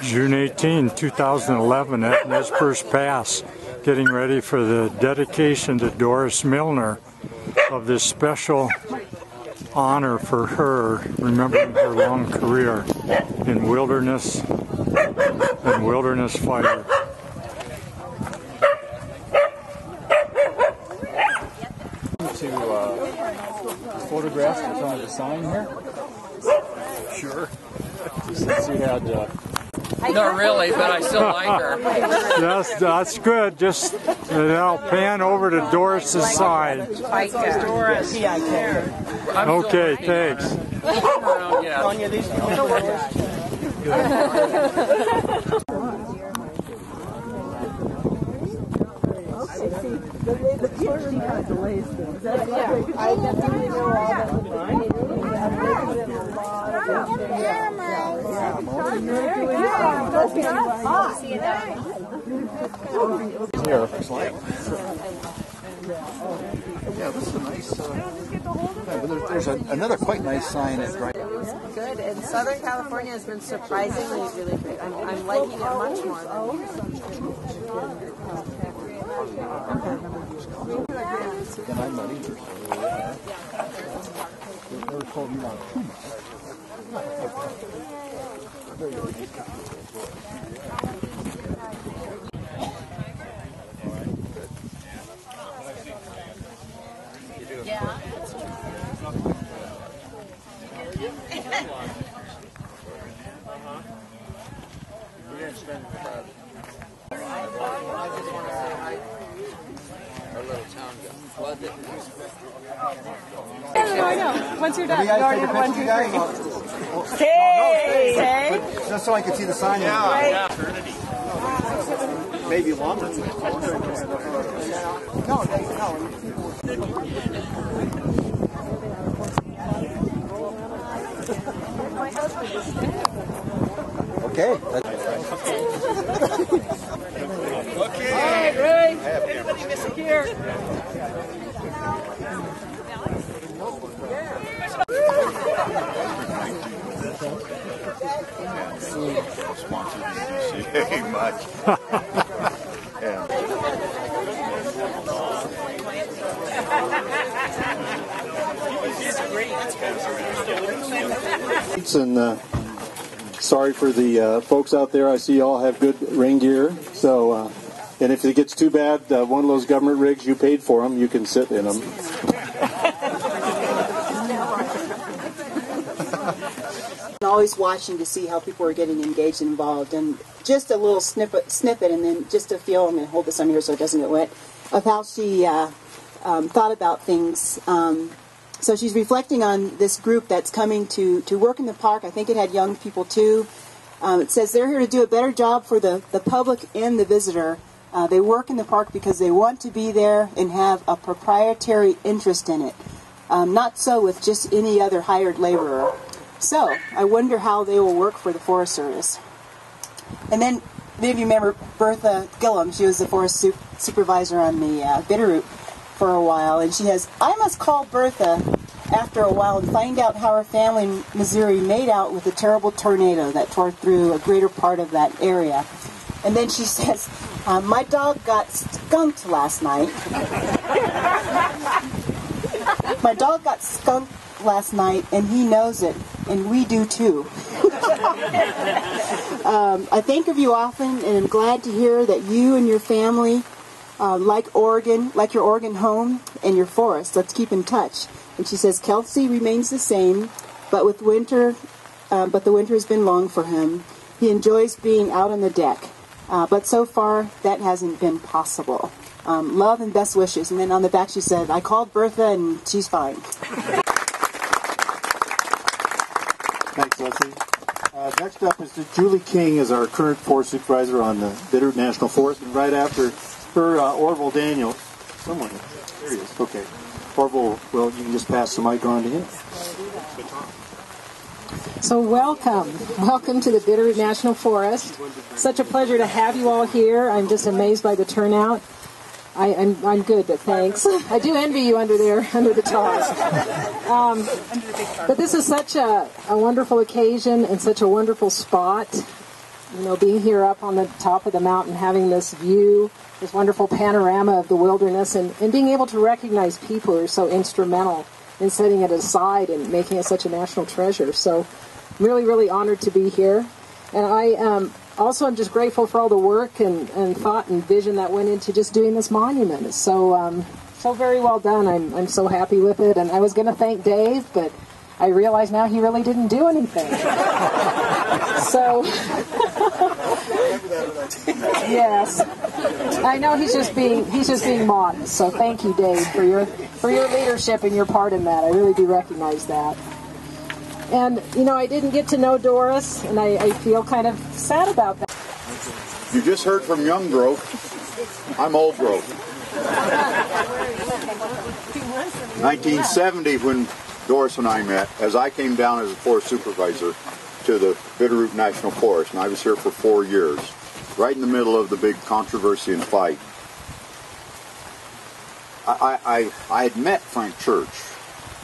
June 18, 2011 at Perce Pass, getting ready for the dedication to Doris Milner of this special honor for her, remembering her long career in wilderness and wilderness fire. To photographs in front of the sign here? Sure. Since you had not really, but I still like her. Yes, that's good. Just I'll pan over to Doris's side. Okay, thanks. Yeah, this is a nice. There's another quite nice sign at right. Good, and Southern California has been surprisingly really good. I'm liking it much more than And I'm not either. They never told me not too much. yeah. Our little town got flooded. I know. Once you're done, you already have one, two, three. Hey! Just so I can see the sign. Yeah. Maybe longer. No. Okay. Okay. All right, Ray. Everybody miss it here. Much. And sorry for the folks out there. I see you all have good rain gear. So, and if it gets too bad, one of those government rigs, you paid for them, you can sit in them. Always watching to see how people are getting engaged and involved, and just a little snippet, and then just a feel. I'm going to hold this on here so it doesn't get wet. Of how she thought about things. So she's reflecting on this group that's coming to work in the park. I think it had young people too. It says they're here to do a better job for the public and the visitor. They work in the park because they want to be there and have a proprietary interest in it. Not so with just any other hired laborer. So, I wonder how they will work for the Forest Service. And then, maybe you remember Bertha Gillum. She was the forest supervisor on the Bitterroot for a while. And she has, I must call Bertha after a while and find out how her family in Missouri made out with a terrible tornado that tore through a greater part of that area. And then she says, my dog got skunked last night. My dog got skunked last night, and he knows it, and we do too. I think of you often, and I'm glad to hear that you and your family like Oregon, like your Oregon home and your forest. Let's keep in touch. And she says Kelsey remains the same, but the winter has been long for him. He enjoys being out on the deck, but so far that hasn't been possible. Love and best wishes. And then on the back she said, I called Bertha and she's fine. Thanks, Leslie. Next up is Julie King, is our current forest supervisor on the Bitterroot National Forest, and right after her, Orville Daniels. Someone, there he is. Okay. Orville, well, you can just pass the mic on to him. So welcome to the Bitterroot National Forest. Such a pleasure to have you all here. I'm just amazed by the turnout. I'm good, but thanks. I do envy you under there, under the tars. But this is such a wonderful occasion and such a wonderful spot. You know, being here up on the top of the mountain, having this view, this wonderful panorama of the wilderness, and being able to recognize people who are so instrumental in setting it aside and making it such a national treasure. So I'm really, really honored to be here. And I also am just grateful for all the work and thought and vision that went into just doing this monument. It's so very well done. I'm so happy with it. And I was going to thank Dave, but I realize now he really didn't do anything. So, yes, I know he's just being modest. So thank you, Dave, for your leadership and your part in that. I really do recognize that. And you know, I didn't get to know Doris, and I feel kind of sad about that. You just heard from young growth. I'm old growth. 1970, when Doris and I met, as I came down as a forest supervisor to the Bitterroot National Forest, and I was here for 4 years, right in the middle of the big controversy and fight. I had met Frank Church,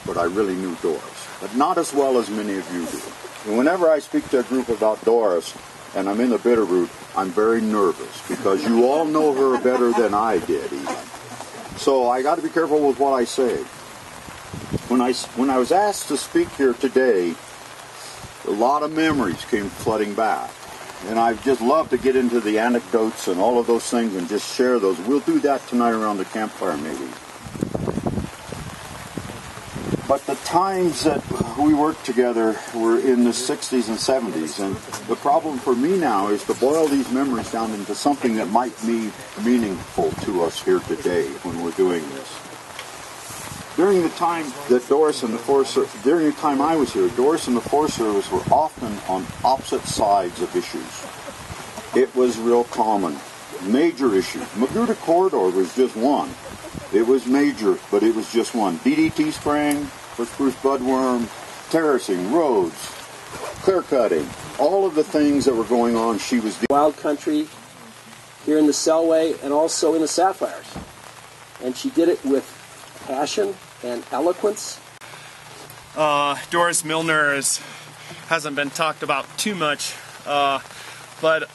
but I really knew Doris, but not as well as many of you do. And whenever I speak to a group about Doris, and I'm in the Bitterroot, I'm very nervous, because you all know her better than I did, even. So I got to be careful with what I say. When I was asked to speak here today, a lot of memories came flooding back. And I'd just love to get into the anecdotes and all of those things and just share those. We'll do that tonight around the campfire, maybe. But the times that we worked together were in the 60s and 70s. And the problem for me now is to boil these memories down into something that might be meaningful to us here today when we're doing this. During the time that Doris and the Forest Service, during the time I was here, Doris and the Forest Service were often on opposite sides of issues. It was real common. Major issues. Magruder Corridor was just one. It was major, but it was just one. DDT spraying for spruce budworm, terracing, roads, clear cutting, all of the things that were going on, she was wild country here in the Selway and also in the Sapphires. And she did it with passion and eloquence. Doris Milner hasn't been talked about too much, but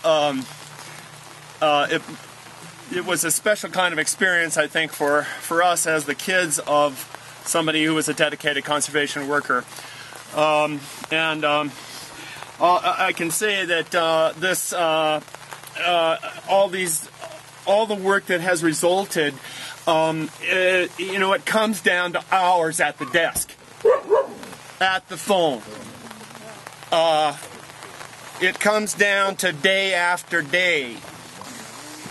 it was a special kind of experience, I think, for us as the kids of somebody who was a dedicated conservation worker. I can say that all the work that has resulted, it comes down to hours at the desk, at the phone. It comes down to day after day,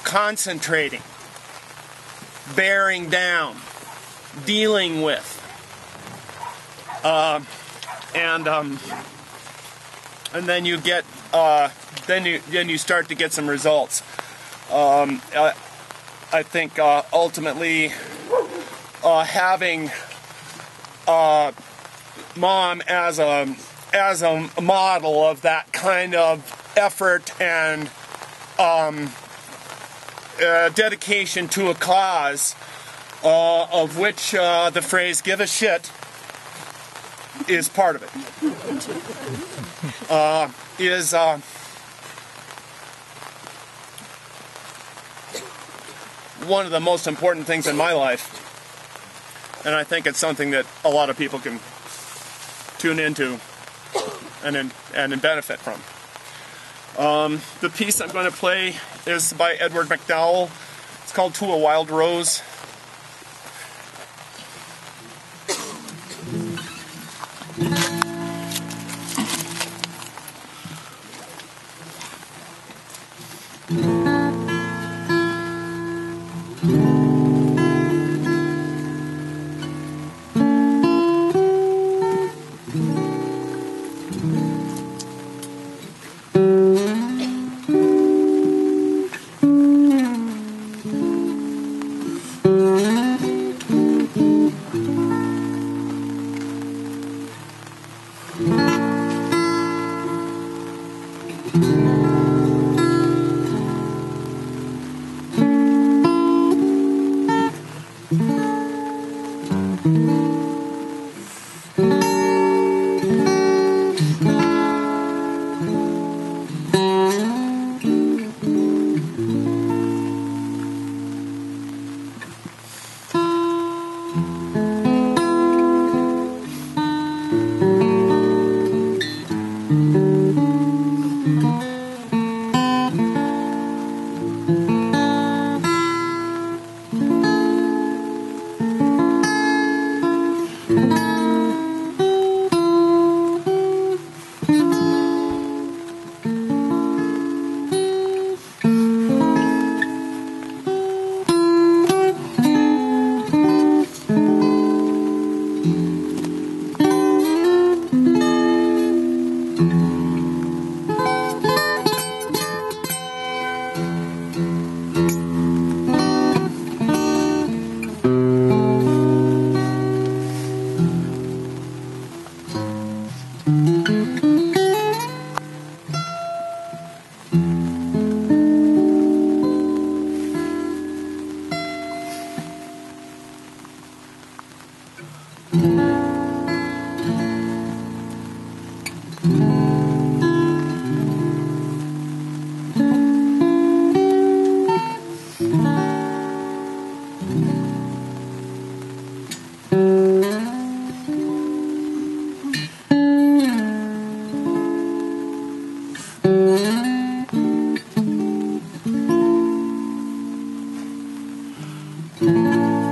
concentrating, bearing down, dealing with, and then you get, then you start to get some results. I think ultimately having Mom as a model of that kind of effort and dedication to a cause, of which the phrase "give a shit" is part of it, is one of the most important things in my life, and I think it's something that a lot of people can tune into and benefit from. The piece I'm going to play is by Edward McDowell. It's called "To a Wild Rose." Mm-hmm.